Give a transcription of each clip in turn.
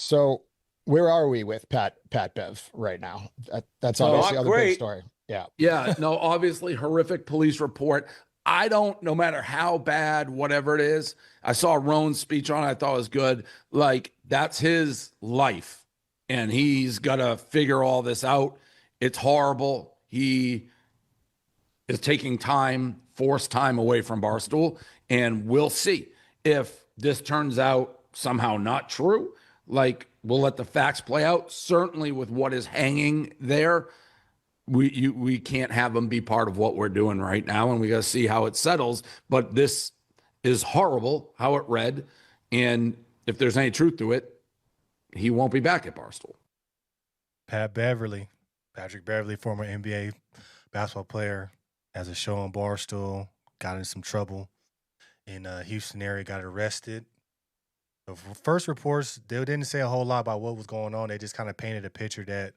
So where are we with Pat Bev right now? That's Oh, obviously the not other big great. story. Yeah. Yeah, no, obviously horrific police report. I don't, no matter how bad, whatever it is, I saw Roan's speech on it. I thought it was good. Like, that's his life. And he's got to figure all this out. It's horrible. He is taking time, forced time away from Barstool. And we'll see if this turns out somehow not true. Like, we'll let the facts play out. Certainly, with what is hanging there, we can't have them be part of what we're doing right now, and we got to see how it settles. But this is horrible how it read, and if there's any truth to it, he won't be back at Barstool. Pat Beverly, Patrick Beverly, former NBA basketball player, has a show on Barstool, got in some trouble in Houston area, got arrested. The first reports, they didn't say a whole lot about what was going on. They just kind of painted a picture that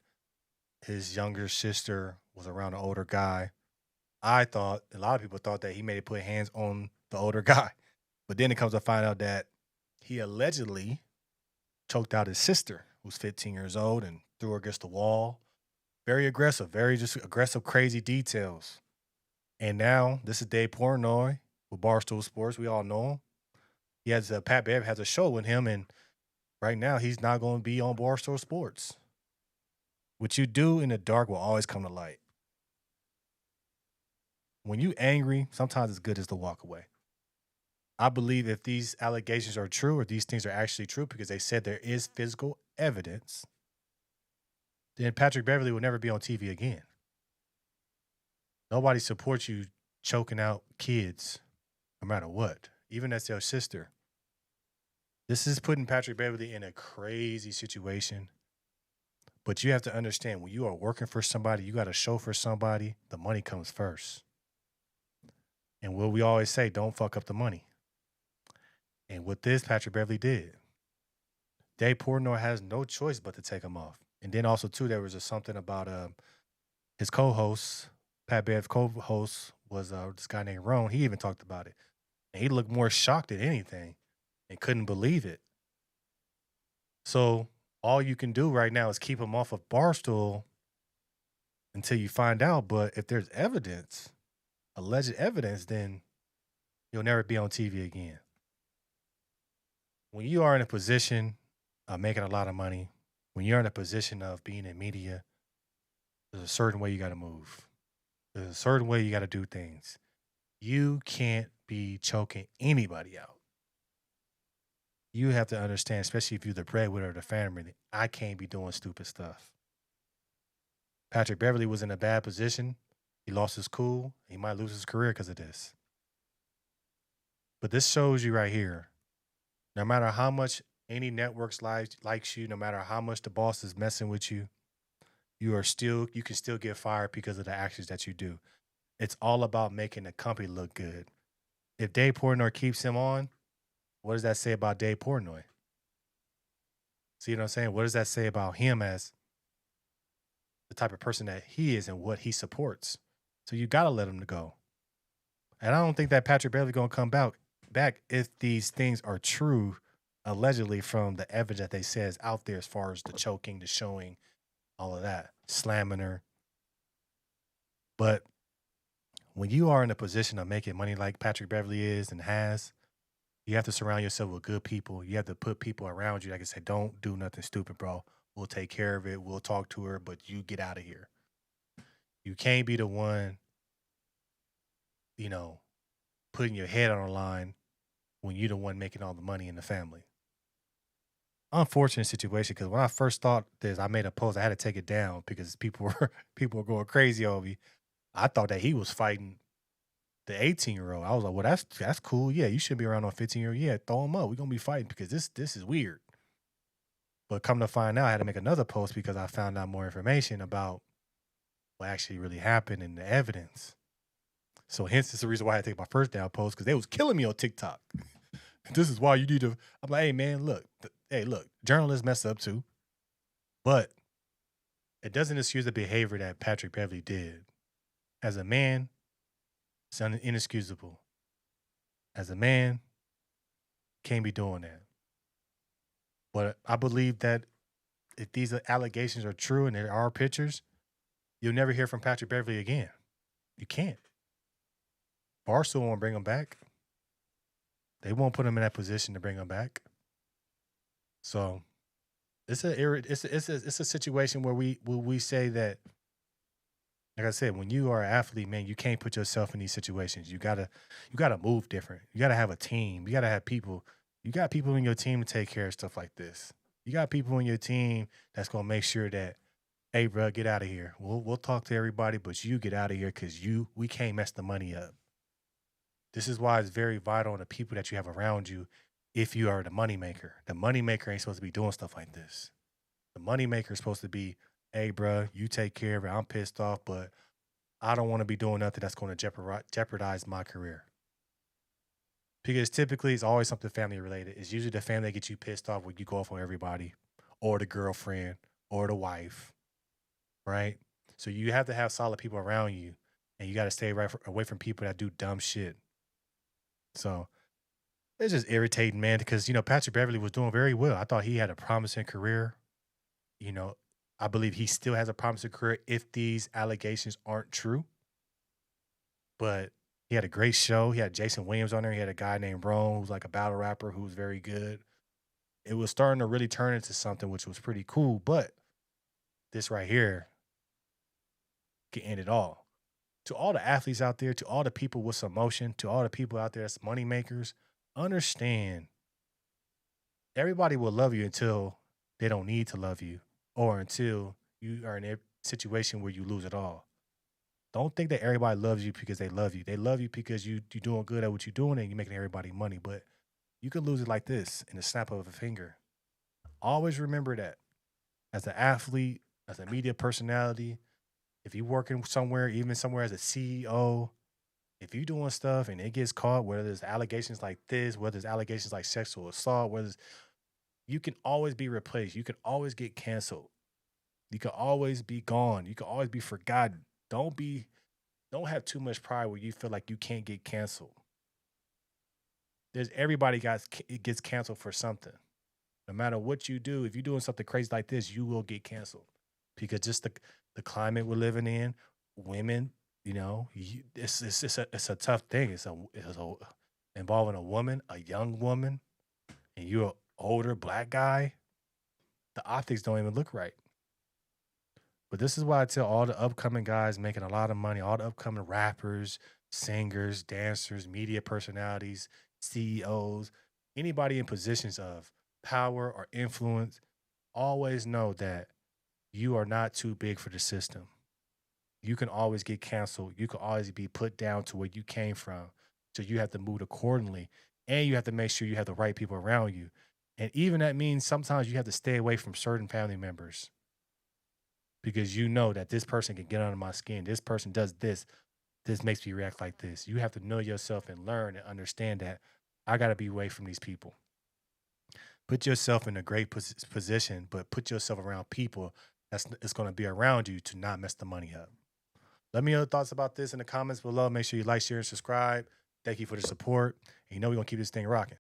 his younger sister was around an older guy. I thought, a lot of people thought that he may have put hands on the older guy. But then it comes to find out that he allegedly choked out his sister, who's 15 years old, and threw her against the wall. Very aggressive, very just aggressive, crazy details. And now this is Dave Portnoy with Barstool Sports. We all know him. He has Pat Bev has a show with him, and right now he's not going to be on Barstool Sports. What you do in the dark will always come to light. When you angry, sometimes it's good just to walk away. I believe if these allegations are true or these things are actually true, because they said there is physical evidence, then Patrick Beverly will never be on TV again. Nobody supports you choking out kids, no matter what, even as their sister. This is putting Patrick Beverly in a crazy situation. But you have to understand, when you are working for somebody, you got a show for somebody, the money comes first. And what we always say, don't fuck up the money. And with this, Patrick Beverly did. Dave Portnoy has no choice but to take him off. And then also, too, there was something about his co-host, Pat Bev's co-host was this guy named Ron. He even talked about it. And he looked more shocked than anything and couldn't believe it. So all you can do right now is keep him off of Barstool until you find out. But if there's evidence, alleged evidence, then you'll never be on TV again. When you are in a position of making a lot of money, when you're in a position of being in media, there's a certain way you got to move. There's a certain way you got to do things. You can't be choking anybody out. You have to understand, especially if you're the breadwinner of the family, I can't be doing stupid stuff. Patrick Beverly was in a bad position. He lost his cool. He might lose his career because of this. But this shows you right here, no matter how much any networks likes you, no matter how much the boss is messing with you, you can still get fired because of the actions that you do. It's all about making the company look good. If Dave Portnoy keeps him on, what does that say about Dave Portnoy? See what I'm saying? What does that say about him as the type of person that he is and what he supports? So you got to let him go. And I don't think that Patrick Beverly going to come back if these things are true, allegedly, from the evidence that they say is out there as far as the choking, the showing, all of that, slamming her. But when you are in a position of making money like Patrick Beverly is and has, you have to surround yourself with good people. You have to put people around you that can say, don't do nothing stupid, bro. We'll take care of it. We'll talk to her, but you get out of here. You can't be the one, putting your head on the line when you're the one making all the money in the family. Unfortunate situation, because when I first thought this, I made a post. I had to take it down because people were going crazy on me. I thought that he was fighting the 18-year-old. I was like, well, that's cool. Yeah, you should be around on 15-year-old. Yeah, throw him up. We're gonna be fighting because this is weird. But come to find out, I had to make another post because I found out more information about what actually really happened and the evidence. So hence is the reason why I had to take my first down post, because they was killing me on TikTok. This is why you need to. I'm like, hey man, look, journalists mess up too, but it doesn't excuse the behavior that Patrick Beverly did. As a man, it's inexcusable. As a man, can't be doing that. But I believe that if these allegations are true and there are pictures, you'll never hear from Patrick Beverley again. You can't. Barstool won't bring him back. They won't put him in that position to bring him back. So it's a situation where we say that, like I said, when you are an athlete, man, you can't put yourself in these situations. You gotta move different. You gotta have a team. You gotta have people. You got people in your team to take care of stuff like this. You got people in your team that's gonna make sure that, hey, bro, get out of here. We'll talk to everybody, but you get out of here because we can't mess the money up. This is why it's very vital on the people that you have around you. If you are the moneymaker, the moneymaker ain't supposed to be doing stuff like this. The moneymaker is supposed to be, hey, bro, you take care of it. I'm pissed off, but I don't want to be doing nothing that's going to jeopardize my career. Because typically it's always something family related. It's usually the family that gets you pissed off when you go off on everybody, or the girlfriend, or the wife, right? So you have to have solid people around you, and you got to stay away from people that do dumb shit. So it's just irritating, man, because, Patrick Beverley was doing very well. I thought he had a promising career. I believe he still has a promising career if these allegations aren't true. But he had a great show. He had Jason Williams on there. He had a guy named Rome who's like a battle rapper who was very good. It was starting to really turn into something, which was pretty cool. But this right here can end it all. To all the athletes out there, to all the people with some motion, to all the people out there that's money makers, understand everybody will love you until they don't need to love you, or until you are in a situation where you lose it all. Don't think that everybody loves you because they love you. They love you because you're doing good at what you're doing and you're making everybody money. But you could lose it like this in the snap of a finger. Always remember that. As an athlete, as a media personality, if you're working somewhere, even somewhere as a CEO, if you're doing stuff and it gets caught, whether there's allegations like this, whether there's allegations like sexual assault, you can always be replaced. You can always get canceled. You can always be gone. You can always be forgotten. Don't have too much pride where you feel like you can't get canceled. Everybody gets canceled for something. No matter what you do, if you're doing something crazy like this, you will get canceled. Because just the climate we're living in, women, it's a tough thing. It's involving a woman, a young woman, and you're an older black guy. The optics don't even look right. But this is why I tell all the upcoming guys making a lot of money, all the upcoming rappers, singers, dancers, media personalities, CEOs, anybody in positions of power or influence, always know that you are not too big for the system. You can always get canceled. You can always be put down to where you came from. So you have to move accordingly. And you have to make sure you have the right people around you. And even that means sometimes you have to stay away from certain family members. Because you know that this person can get under my skin. This person does this. This makes me react like this. You have to know yourself and learn and understand that I got to be away from these people. Put yourself in a great position, but put yourself around people that's going to be around you to not mess the money up. Let me know your thoughts about this in the comments below. Make sure you like, share, and subscribe. Thank you for the support. And we're going to keep this thing rocking.